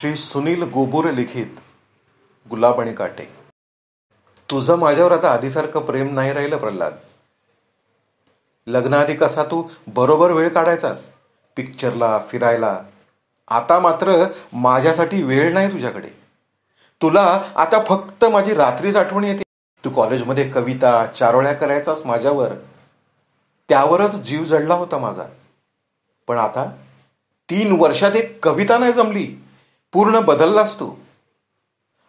श्री सुनील गोबुरे लिखित गुलाब आणि काटे. तुझं माझ्यावर आता आधीसारखं प्रेम नाही राहिलं प्रल्हाद. लग्नाआधी कसा तू बरोबर वेळ काढायचास पिक्चरला, फिरायला. आता मात्र माझ्यासाठी वेळ नाही तुझ्याकडे. तुला आता फक्त माझी रात्रीच आठवण येते. तू कॉलेजमध्ये कविता, चारोळ्या करायचास माझ्यावर. त्यावरच जीव जडला होता माझा. पण आता 3 वर्षात एक कविता नाही जमली. पूर्ण बदललास तू.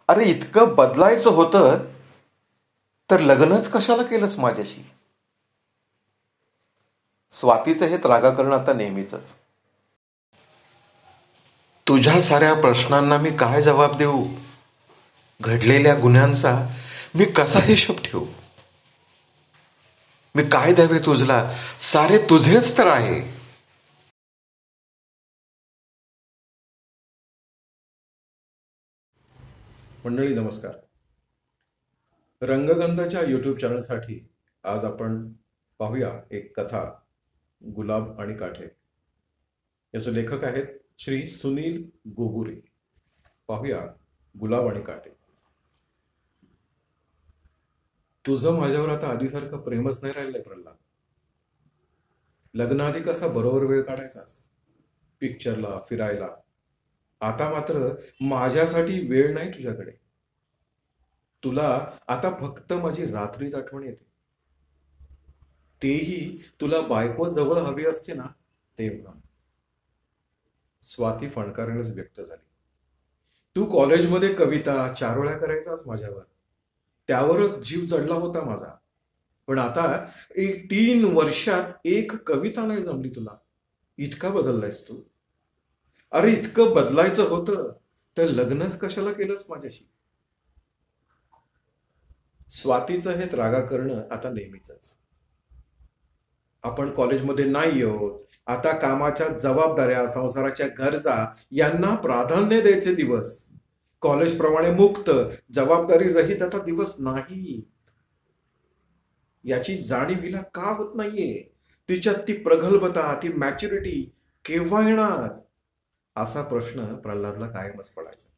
अरे इतकं बदलायचं होतं तर लग्नच कशाला केलंस माझ्याशी. स्वातीचं हे त्रागाकरण आता नेहमीच. तुझ्या साऱ्या प्रश्नांना मी काय जबाब देऊ. घडलेल्या गुन्ह्यांचा मी कसा हिशोब ठेवू. मी काय द्यावे तुझला, सारे तुझेच तर आहे. मंडळी नमस्कार. रंगगंधाच्या यूट्यूब चॅनलसाठी आज आपण पाहूया एक कथा, गुलाब आणि काटे. याचे लेखक आहेत श्री सुनील गोबुरे. पाहूया गुलाब आणि काटे. तुझं माझ्यावर आता आधीसारखं प्रेमच नाही राहिलंय प्रल्हाद. लग्नाआधी कसा बरोबर वेळ काढायचास पिक्चरला, फिरायला. आता मात्र माझ्यासाठी वेळ नाही तुझ्याकडे. तुला आता फक्त माझी रात्रीच आठवण येते. तेही तुला बायको जवळ हवी असते ना तेव्हा. स्वाती फणकारेनेच व्यक्त झाली. तू कॉलेजमध्ये कविता, चारोळ्या करायचास माझ्यावर. त्यावरच जीव चढला होता माझा. पण आता 3 वर्षात एक कविता नाही जमली तुला. इतका बदललायस तू. अरे इतकं बदलायचं होतं तर लग्नच कशाला केलंस माझ्याशी. स्वातीचं हे त्रागा करणं आता नेहमीच. आपण कॉलेजमध्ये नाही आहोत. आता कामाच्या जबाबदाऱ्या, संसाराच्या गरजा यांना प्राधान्य द्यायचे दिवस. कॉलेजप्रमाणे मुक्त, जबाबदारी रहित आता दिवस नाही. याची जाणीव हिला का होत नाहीये. तिच्यात ती प्रगल्भता, ती मॅच्युरिटी केव्हा येणार, असा प्रश्न प्रल्हादला कायमच पडायचा.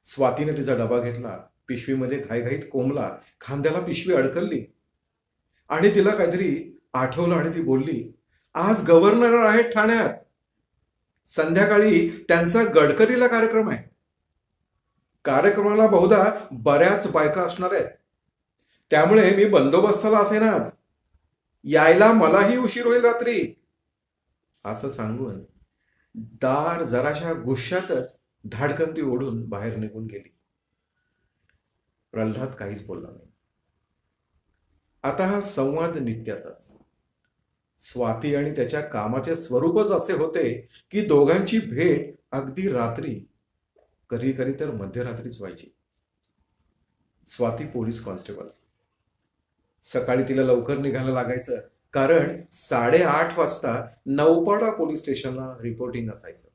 स्वातीने तिचा डबा घेतला, पिशवीमध्ये घाईघाईत कोंबला, खांद्याला पिशवी अडकलली आणि तिला काहीतरी आठवलं आणि ती बोलली, आज गव्हर्नर आहेत ठाण्यात. संध्याकाळी त्यांचा गडकरीला कार्यक्रम आहे. कार्यक्रमाला बहुधा बऱ्याच बायका असणार आहेत. त्यामुळे मी बंदोबस्ताला असेन आज. यायला मलाही उशीर होईल रात्री. असं सांगून दार जराशा गुश्शातच धाडकन ती ओढून बाहेर निघून गेली. प्रल्हाद काहीच बोलला नाही. आता हा संवाद नित्याचाच. स्वाती आणि त्याच्या कामाचे स्वरूपच असे होते की दोघांची भेट अगदी रात्री, कधी कधी तर मध्यरात्रीच व्हायची. Swati police constable. सकाळी तिला लवकर निघायला लागायचं, कारण 8:30 वाजता नौपाडा पोलीस स्टेशनला रिपोर्टिंग असायचं.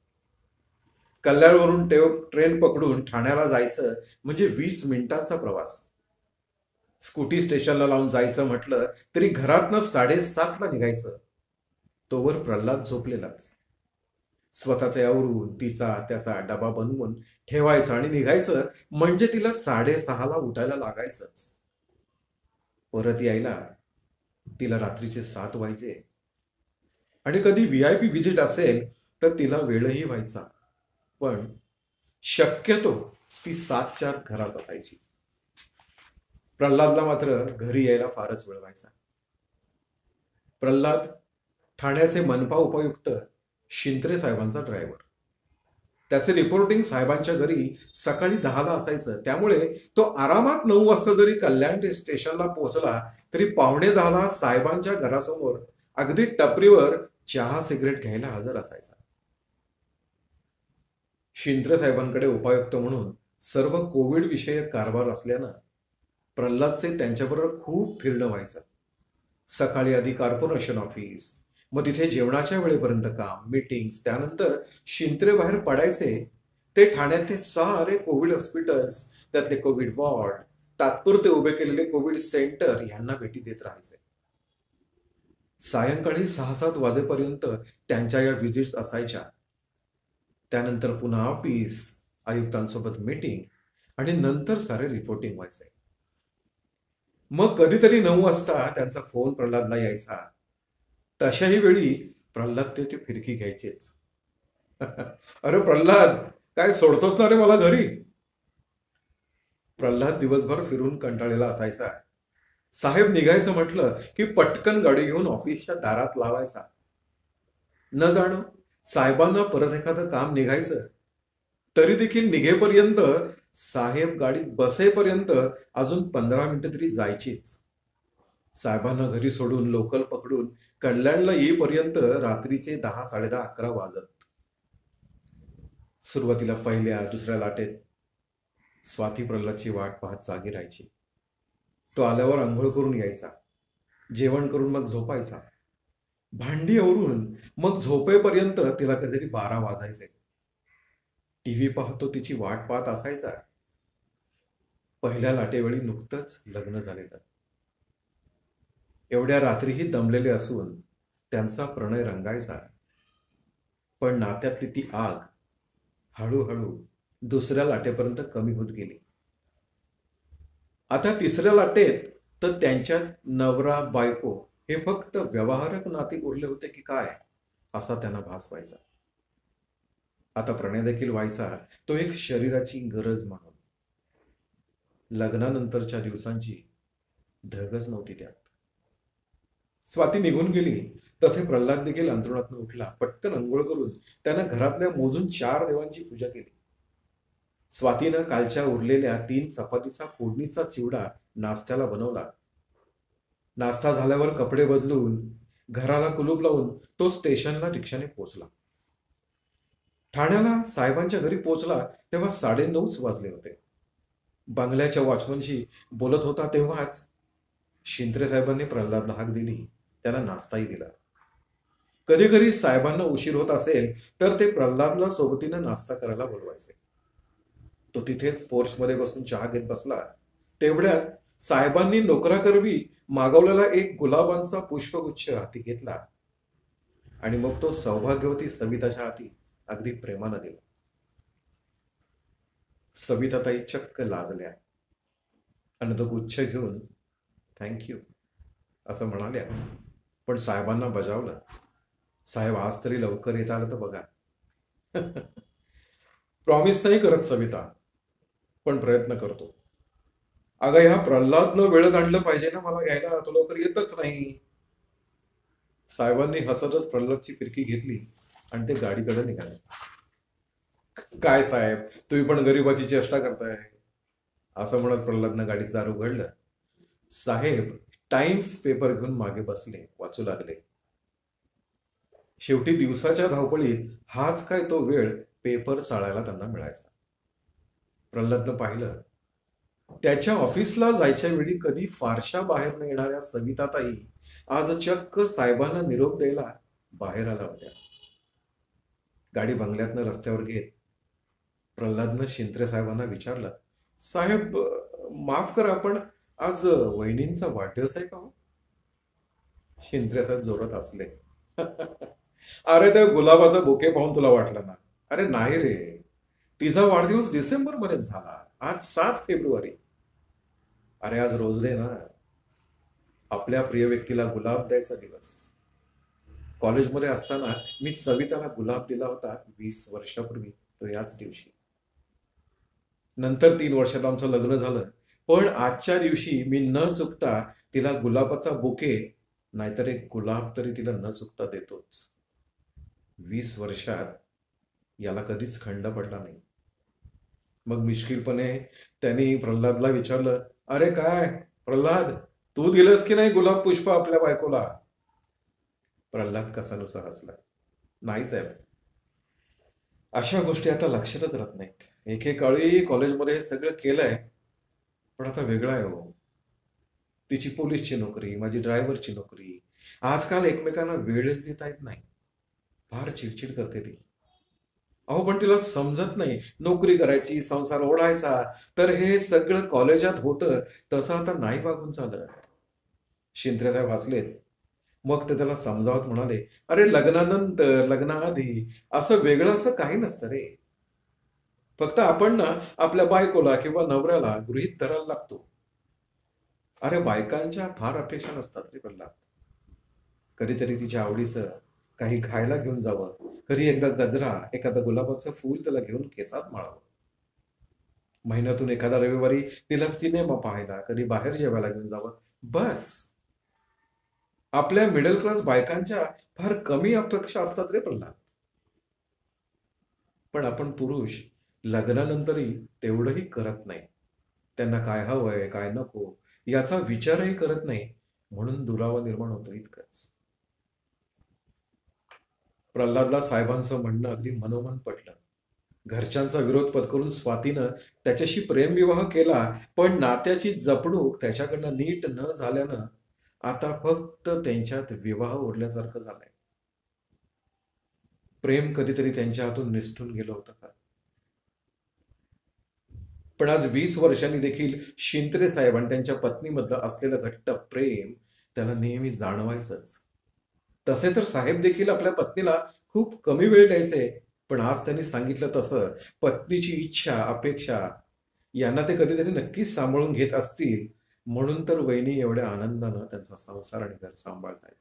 कल्याणवरून ट्रेन पकडून ठाण्याला जायचं म्हणजे 20 मिनिटांचा प्रवास. स्कूटी स्टेशनला लावून जायचं म्हटलं तरी घरातनं 7:30ला निघायचं. तोवर प्रल्हाद झोपलेलाच. स्वतःचे आवरून तिचा त्याचा डबा बनवून ठेवायचा आणि निघायचं म्हणजे तिला 6:30ला उठायला लागायचंच. परत यायला तिला रात्रीचे 7 व्हायचे. आणि कधी VIP व्हिजिट असेल तर तिला वेळही व्हायचा. पण शक्यतो ती 7च्या आत घरात असायची. प्रल्हादला मात्र घरी यायला फारच वेळ व्हायचा. प्रल्हाद ठाण्याचे मनपा उपायुक्त शिंत्रे साहेबांचा ड्रायव्हर. त्याचे रिपोर्टिंग साहेबांच्या घरी सकाळी 10ला असायचं. त्यामुळे तो आरामात 9 वाजता जरी कल्याण स्टेशनला पोहोचला तरी 9:45ला साहेबांच्या घरासमोर अगदी टपरीवर चहा सिगरेट घ्यायला हजर असायचा. शिंत्रे साहेबांकडे उपायुक्त म्हणून सर्व कोविड विषयक कारभार असल्यानं प्रल्हादचे त्यांच्याबरोबर खूप फिरणं व्हायचं. सकाळी आधी कॉर्पोरेशन ऑफिस, मग तिथे जेवणाच्या वेळेपर्यंत काम, मीटिंग्स. त्यानंतर शिंत्रे बाहेर पडायचे ते ठाण्यातले सारे कोविड हॉस्पिटल्स, त्यातले कोविड वॉर्ड, तात्पुरते उभे केलेले कोविड सेंटर यांना भेटी देत राहायचे. सायंकाळी 6-7 वाजेपर्यंत त्यांच्या या व्हिजिट्स असायच्या. त्यानंतर पुन्हा ऑफिस, आयुक्तांसोबत मीटिंग आणि नंतर सारे रिपोर्टिंग व्हायचे. मग कधीतरी 9 वाजता त्यांचा फोन प्रल्हादला यायचा. तशाही वेळी प्रल्हाद त्याची फिरकी घ्यायचेच. अरे प्रल्हाद, काय सोडतोस ना रे मला घरी? प्रल्हाद दिवसभर फिरून कंटाळलेला असायचा. साहेब निघायचं म्हटलं की पटकन गाडी घेऊन ऑफिसच्या दारात लावायचा. न जाणं साहेबांना परत एखादं काम निघायचं तरी देखील निघेपर्यंत, साहेब गाडीत बसेपर्यंत अजून 15 मिनिटं तरी जायचीच. साहेबांना घरी सोडून लोकल पकडून कल्याणला येईपर्यंत रात्रीचे 10, 10:30, 11 वाजत. सुरुवातीला पहिल्या दुसऱ्या लाटेत स्वाती प्रल्हादची वाट पाहत जागी राहायची. तो आल्यावर आंघोळ करून यायचा, जेवण करून मग झोपायचा. भांडी आवरून मग झोपेपर्यंत तिला कधीतरी 12 वाजायचे. टीव्ही पाहतो तिची वाट पाहत असायचा. पहिल्या लाटेवेळी नुकतंच लग्न झालेलं. एवढ्या रात्रीही दमलेले असून त्यांचा प्रणय रंगायचा. पण नात्यातली ती आग हळूहळू दुसऱ्या लाटेपर्यंत कमी होत गेली. आता तिसऱ्या लाटेत तर त्यांच्यात नवरा बायको हे फक्त व्यवहारक नाते उरले होते की काय, असा त्यांना भास व्हायचा. आता प्रणय देखील व्हायचा, तो एक शरीराची गरज म्हणून. लग्नानंतरच्या दिवसांची धगच नव्हती त्यात. स्वाती निघून गेली तसे प्रल्हाद देखील अंथरुणातून उठला. पटकन अंघोळ करून त्यानं घरातल्या मोजून 4 देवांची पूजा केली. स्वातीनं कालच्या उरलेल्या 3 चपातीचा फोडणीचा चिवडा नाश्त्याला बनवला. नाश्ता झाल्यावर कपडे बदलून घराला कुलूप लावून तो स्टेशनला रिक्षाने पोहोचला. ठाण्याला साहेबांच्या घरी पोहोचला तेव्हा 9:30 वाजले होते. बंगल्याच्या वॉचमनशी बोलत होता तेव्हाच शिंत्रे साहेबांनी प्रल्हादला हाक दिली. त्याला नाश्ताही दिला. कधी कधी साहेबांना उशीर होत असेल तर ते प्रल्हादला सोबतीनं नाश्ता करायला बोलवायचे. तो तिथेच पोर्चमध्ये बसून चहा घेत बसला. तेवढ्यात साहेबांनी नोकराकरवी मागवलेला एक गुलाबांचा पुष्पगुच्छ हाती घेतला आणि मग तो सौभाग्यवती सविताच्या हाती अगदी प्रेमानं दिला. सविताताई चक्क लाजल्या आणि तो गुच्छ घेऊन थँक्यू असं म्हणाल्या. पण साहेबांना बजावलं. साहेब, आज तरी लवकर येत आलं तर बघा. प्रॉमिस नाही करत सविता, पण प्रयत्न करतो. अगं, ह्या प्रल्हादनं वेळेत आणलं पाहिजे ना मला घ्यायला, तो लवकर येतच नाही. साहेबांनी हसतच प्रल्हादची फिरकी घेतली आणि ते गाडीकडे निघाले. काय साहेब, तुम्ही पण गरीबाची चेष्टा करताय, असं म्हणत प्रल्हादनं गाडीचं दार उघडलं. साहेब टाइम्स पेपर घेऊन मागे बसले, वाचू लागले. शेवटी दिवसाच्या धावपळीत हाच काय तो वेळ पेपर चाळायला त्यांना मिळायचा. प्रल्हादनं पाहिलं, त्याच्या ऑफिसला जायच्या वेळी कधी फारशा बाहेर न येणाऱ्या सविताताई आज चक्क साहेबांना निरोप द्यायला बाहेर आला होत्या. गाडी बंगल्यातनं रस्त्यावर घेत प्रल्हादनं शिंत्रे साहेबांना विचारलं, साहेब माफ करा, पण आज वहिनींचा वाढदिवस आहे का हो? शिंत्रे साहेब जोरात हसले. अरे, त्या गुलाबाचा बुके पाहून तुला वाटलं ना? अरे नाही रे, तिचा वाढदिवस डिसेंबर मध्येच झाला. आज 7 फेब्रुवारी. अरे आज रोज डे ना, आपल्या प्रिय व्यक्तीला गुलाब द्यायचा दिवस. कॉलेजमध्ये असताना मी सविताला गुलाब दिला होता 20 वर्षापूर्वी, तो याच दिवशी. नंतर 3 वर्षात आमचं लग्न झालं, पण आजच्या दिवशी मी न चुकता तिला गुलाबाचा बुके नाहीतर एक गुलाब तरी तिला न चुकता देतोच. 20 वर्षात याला कधीच खंड पडला नाही. मग मिश्किलपणे त्यांनी प्रल्हादला विचारलं, अरे काय प्रल्हाद, तू दिलंस की नाही गुलाब पुष्प आपल्या बायकोला? प्रल्हाद कसानुसा हसला. नाही साहेब, अशा गोष्टी आता लक्षातच राहत नाहीत. एकेकाळी कॉलेजमध्ये हे सगळं केलंय, पण आता वेगळं आहे हो. तिची पोलीसची नोकरी, माझी ड्रायव्हरची नोकरी. आजकाल एकमेकांना वेळच देता येत नाही. फार चिडचिड करते ती. अहो, पण तिला समजत नाही, नोकरी करायची, संसार ओढायचा, तर हे सगळं कॉलेजात होतं तसं आता नाही वागून चालत. शिंत्रे साहेब हसलेच. मग ते त्याला समजावत म्हणाले, अरे लग्नानंतर, लग्नाआधी असं वेगळं असं काही नसतं रे. फक्त आपण ना आपल्या बायकोला किंवा नवऱ्याला गृहीत धरायला लागतो. अरे बायकांच्या फार अपेक्षा नसतात रे प्रल्हाद. कधीतरी तिच्या आवडीचं काही खायला घेऊन जावं, कधी एकदा गजरा, एखादं गुलाबाचं फूल त्याला घेऊन केसात माळावं. महिन्यातून एखादा रविवारी तिला सिनेमा पाहायला, कधी बाहेर जेवायला घेऊन जावं. बस. आपल्या मिडल क्लास बायकांच्या फार कमी अपेक्षा असतात रे प्रल्हाद. पण आपण पुरुष लग्नानंतरही तेवढंही करत नाही. त्यांना काय हवंय, काय नको याचा विचारही करत नाही. म्हणून दुरावा निर्माण होतो इतकंच. प्रल्हादला साहेबांचं म्हणणं अगदी मनोमन पटलं. घरच्यांचा विरोध पत्करून स्वातीनं त्याच्याशी प्रेमविवाह केला, पण नात्याची जपणूक त्याच्याकडनं नीट न झाल्यानं आता फक्त त्यांच्यात विवाह उरल्यासारखं झालंय. प्रेम कधीतरी त्यांच्या हातून निसटून गेलं होतं का? पण आज 20 वर्षांनी देखील शिंत्रे साहेब आणि त्यांच्या पत्नीमधलं असलेलं घट्ट प्रेम त्याला नेहमी जाणवायचंच. तसे तर साहेब देखील आपल्या पत्नीला खूप कमी वेळ द्यायचे, पण आज त्यांनी सांगितलं तसं पत्नीची इच्छा, अपेक्षा यांना ते कधीतरी नक्कीच सांभाळून घेत असतील. म्हणून तर वहिनी एवढ्या आनंदानं त्यांचा संसार आणि घर सांभाळतायत.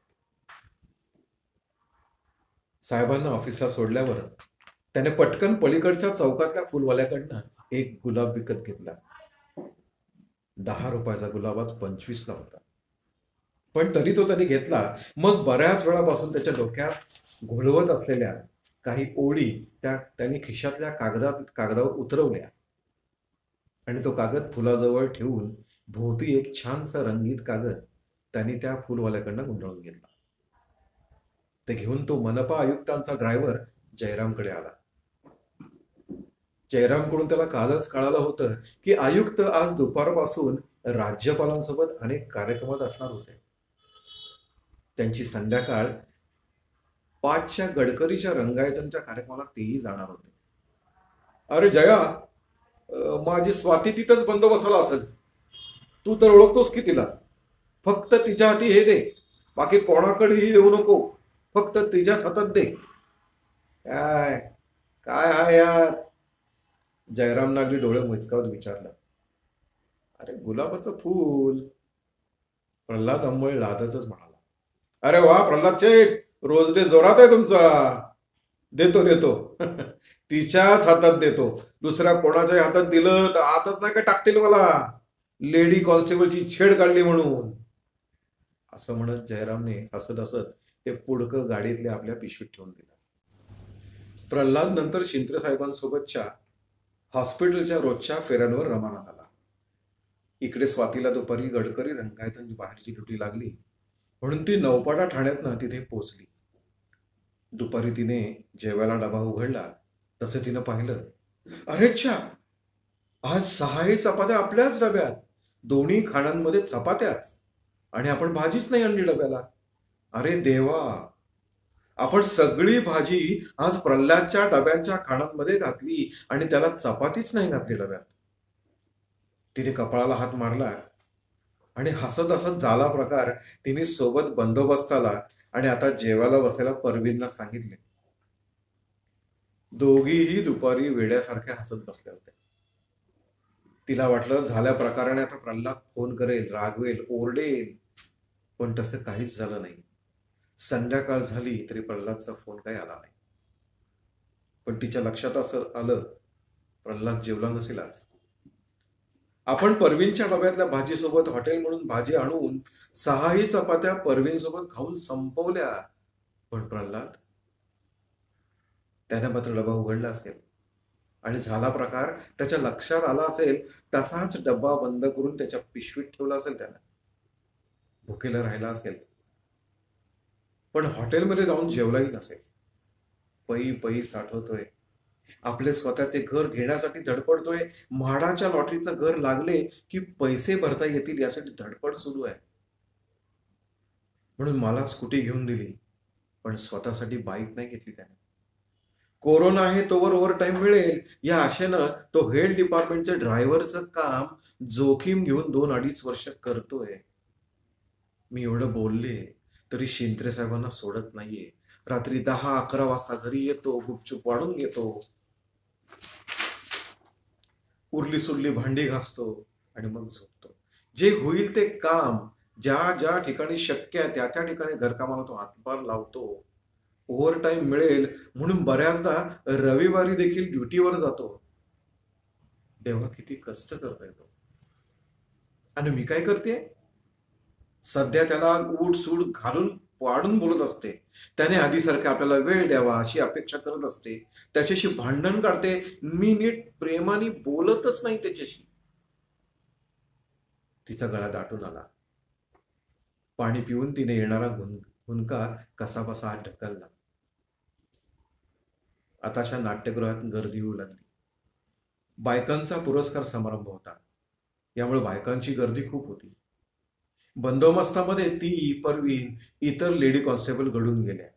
साहेबांना ऑफिसला सोडल्यावर त्याने पटकन पलीकडच्या चौकातल्या फुलवाल्याकडनं एक गुलाब विकत घेतला. 10 रुपयाचा गुलाब आज 25 ला होता. पण तरी तो त्यांनी घेतला. मग बऱ्याच वेळापासून त्याच्या डोक्यात घोळवत असलेल्या काही ओळी त्यांनी खिशातल्या कागदावर उतरवल्या आणि तो कागद फुलाजवळ ठेवून भोवती एक छानसा रंगीत कागद त्यांनी त्या फुलवाल्याकडनं गुंडाळून घेतला. ते घेऊन तो मनपा आयुक्तांचा ड्रायव्हर जयरामकडे आला. जयरामकडून त्याला कालच कळालं होतं की आयुक्त आज दुपारपासून राज्यपालांसोबत अनेक कार्यक्रमात असणार होते. त्यांची संध्याकाळ 5च्या गडकरीच्या रंगायचंच्या कार्यक्रमाला तेही जाणार होते. अरे जया, माझी स्वाती तिथंच बंदोबस्ताला असेल. तू तर ओळखतोस की तिला. फक्त तिच्या हाती हे दे, बाकी कोणाकडेही देऊ नको. फक्त तिच्याच हातात दे. काय काय हा यार? जयराम नागरी डोळे मुचकावत विचारला. अरे गुलाबाचं फूल. प्रल्हाद अंबोळे लादच म्हणाला. अरे वा प्रल्हाद शेठ, रोज डे जोरात आहे तुमचा. देतो देतो. तिच्याच हातात देतो. दुसऱ्या कोणाच्या हातात दिलं तर आताच नाही का टाकतील मला. लेडी कॉन्स्टेबलची छेड काढली म्हणून. असं म्हणत जयरामने हसत हसत ते पुडकं गाडीतल्या आपल्या पिशवीत ठेवून दिलं. प्रल्हाद नंतर शिंत्रे साहेबांसोबतच्या हॉस्पिटलच्या रोजच्या फेऱ्यांवर रवाना झाला. इकडे स्वातीला दुपारी गडकरी रंगायतांची बाहेरची ड्युटी लागली, म्हणून ती नौपाडा ठाण्यातनं तिथे पोचली. दुपारी तिने जेवायला डबा उघडला तसं तिनं पाहिलं, अरे च्छा, आज 6 चपात्या आपल्याच डब्यात. दोन्ही खाणांमध्ये चपात्याच, आणि आपण भाजीच नाही आणली डब्याला. अरे देवा, आपण सगळी भाजी आज प्रल्हादच्या डब्यांच्या खाणांमध्ये घातली आणि त्याला चपातीच नाही घातली डब्यात. तिने कपाळाला हात मारला आणि हसत हसत झाला प्रकार तिने सोबत बंदोबस्ताला आणि आता जेवायला बसायला परवीनला सांगितले. दोघीही दुपारी वेड्यासारख्या हसत बसल्या होत्या. तिला वाटलं झाल्या प्रकाराने आता प्रल्हाद फोन करेल, रागवेल, ओरडेल, पण तसं काहीच झालं नाही. संध्याकाळ झाली तरी प्रल्हादचा फोन काही आला नाही. पण तिच्या लक्षात असं आलं, प्रल्हाद जेवला नसेल आज. आपण परवीनच्या डब्यातल्या भाजीसोबत हॉटेल म्हणून भाजी आणून 6 चपात्या परवीनसोबत खाऊन संपवल्या. पण प्रल्हाद, त्याने मात्र डबा उघडला असेल आणि झाला प्रकार त्याच्या लक्षात आला असेल, तसाच डब्बा बंद करून त्याच्या पिशवीत ठेवला असेल. त्यानं भुकेला राहिला असेल, पण हॉटेलमध्ये जाऊन जेवलाही नसेल. पै पै साठवतोय, आपले स्वतःचे घर घेण्यासाठी धडपडतोय. म्हाडाच्या लॉटरीतनं घर लागले की पैसे भरता येतील यासाठी धडपड सुरू आहे. म्हणून मला स्कूटी घेऊन दिली, पण स्वतःसाठी बाईक नाही घेतली त्याने. कोरोना आहे तोवर ओव्हरटाईम मिळेल या आशेनं तो हेल्थ डिपार्टमेंटच्या ड्रायव्हरचं काम जोखीम घेऊन 2-2.5 वर्ष करतोय. मी एवढं बोलले तरी शिंत्रे साहेबांना सोडत नाहीये. रात्री 10-11 वाजता घरी येतो, गुपचूप वाढून घेतो, उरली सुरली भांडी घासतो आणि मग झोपतो. जे होईल ते काम ज्या ज्या ठिकाणी शक्य आहे त्या त्या ठिकाणी घरकामाला तो हातभार लावतो. ओव्हर टाइम मिळेल म्हणून बऱ्याचदा रविवारी देखील ड्युटीवर जातो. तेव्हा किती कष्ट करता येतो. आणि मी काय करते, सध्या त्याला उठ सूट घालून वाढून बोलत असते. त्याने आधीसारखं आपल्याला वेळ द्यावा अशी अपेक्षा करत असते. त्याच्याशी भांडण काढते. मी नीट प्रेमाने बोलतच नाही त्याच्याशी. तिचा गळा दाटून आला. पाणी पिऊन तिने येणारा हुंदका कसाबसा हात ढकलला. आता अशा नाट्यगृहात गर्दी होऊ लागली. बायकांचा पुरस्कार समारंभ होता. यामुळे बायकांची गर्दी खूप होती. बंदोबस्तामध्ये ती, परवीन, इतर लेडी कॉन्स्टेबल घडून गेल्या.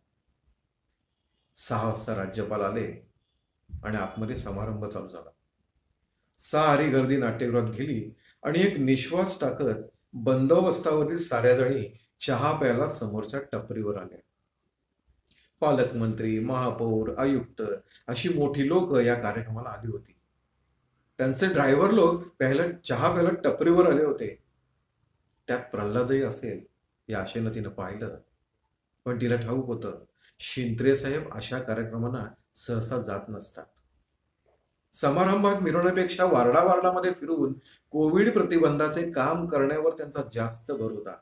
6 वाजता राज्यपाल आले आणि आतमध्ये समारंभ चालू झाला. सारी गर्दी नाट्यगृहात गेली आणि एक निश्वास टाकत बंदोबस्तावरील साऱ्या जणी चहा प्यायला समोरच्या टपरीवर आल्या. पालकमंत्री, महापौर, आयुक्त अशी मोठी लोक या कार्यक्रमाला आली होती. त्यांचे ड्रायव्हर लोक चहा प्यायला टपरीवर आले होते. त्यात प्रल्हादही असेल या आशेनं तिनं पाहिलं. पण तिला ठाऊक होतं शिंत्रे साहेब अशा कार्यक्रमांना सहसा जात नसतात. समारंभात मिरवण्यापेक्षा वार्डामध्ये फिरून कोविड प्रतिबंधाचे काम करण्यावर त्यांचा जास्त भर होता.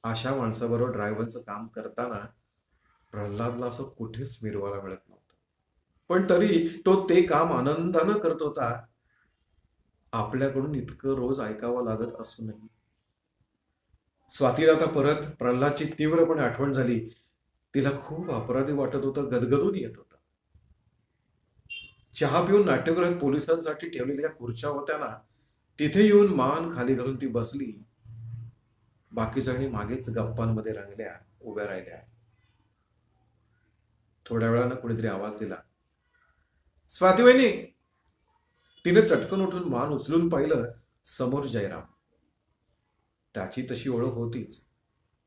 अशा माणसाबरोबर ड्रायव्हरचं काम करताना प्रल्हादला असं कुठेच मिरवायला मिळत नव्हतं. पण तरी तो ते काम आनंदानं करत होता. आपल्याकडून इतकं रोज ऐकावं लागत असूनही. स्वातीला आता परत प्रल्हादची तीव्रपणे आठवण झाली. तिला खूप अपराधी वाटत होतं, गदगदून येत होतं. चहा पिऊन नाट्यगृहात पोलिसांसाठी ठेवलेल्या खुर्च्या होत्या ना, तिथे येऊन मान खाली घालून ती बसली. बाकीजणी मागेच गप्पांमध्ये रंगल्या उभ्या राहिल्या. थोड्या वेळानं कुणीतरी आवाज दिला, स्वाती वहिनी. तिने चटकन उठून मान उचलून पाहिलं. समोर जयराम. त्याची तशी ओळख होतीच.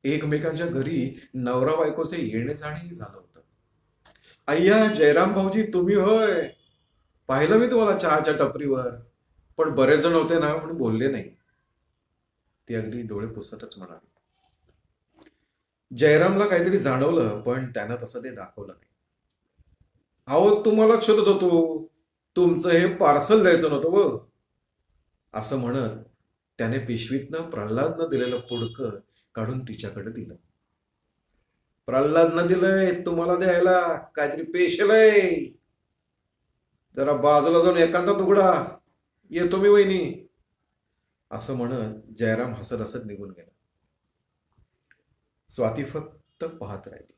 एकमेकांच्या घरी नवरा बायकोचे येणे जाणेही झालं होतं. अय्या जयराम भाऊजी, तुम्ही होय. पाहिलं मी तुम्हाला चहाच्या टपरीवर, पण बरेच जण होते ना म्हणून बोलले नाही. ती अगदी डोळे पुसतच म्हणाली. जयरामला काहीतरी जाणवलं, पण त्यानं तसं ते दाखवलं नाही. अहो, तुम्हाला शोधत होतो, तुमचं हे पार्सल द्यायचं नव्हतं व, असं म्हणत त्याने पिशवीतनं प्रल्हादनं दिलेलं पुडकं काढून तिच्याकडे दिलं. प्रल्हादनं दिलंय तुम्हाला द्यायला, काहीतरी पेशल आहे. जरा बाजूला जाऊन एखादा तुकडा, येतो मी वहिनी, असं म्हणत जयराम हसत हसत निघून गेला. स्वाती फक्त पाहत राहिली.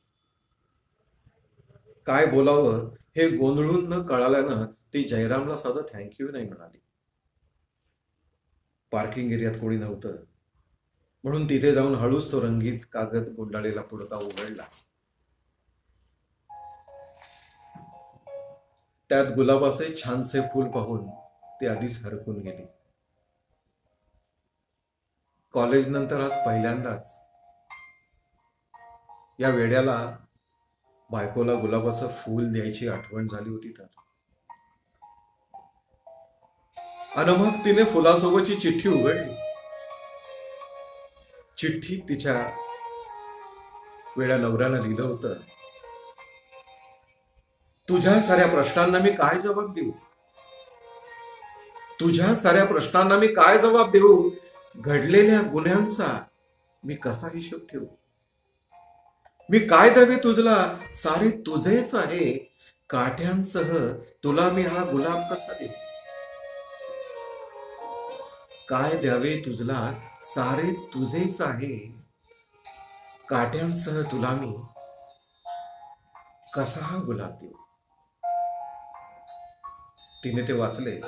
काय बोलावं हे गोंधळून न कळाल्यानं ती जयरामला साधं थँक्यू नाही म्हणाली. पार्किंग एरियात कोणी नव्हतं म्हणून तिथे जाऊन हळूच तो रंगीत कागद गुंडाळलेला पुडका उघडला. त्यात गुलाबाचे छानसे फूल पाहून ती आधीच हरकून गेली. कॉलेज नंतर आज पहिल्यांदाच या वेड्याला बायकोला गुलाबाचं फूल द्यायची आठवण झाली होती तर. आणि मग तिने फुलासोबतची चिठ्ठी उघडली. चिठ्ठीत तिच्या वेड्या नवऱ्याला लिहिलं होतं, तुझ्या साऱ्या प्रश्नांना मी काय जबाब देऊ, तुझ्या साऱ्या प्रश्नांना मी काय जबाब देऊ, घडलेल्या गुन्ह्यांचा मी कसा हिशोब ठेवू, मी काय द्यावे तुझला, सारे तुझेच आहे, काठ्यांसह तुला मी हा गुलाब कसा देऊ, काय द्यावे तुझला, सारे तुझेच आहे, काठ्यांसह तुला मी कसा हा गुलाब देऊ. तिने ते वाचले.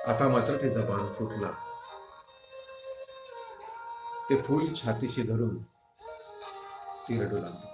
आता मात्र तिचा बाण फुटला. ते फूल छातीशी धरून ती रडू लागली.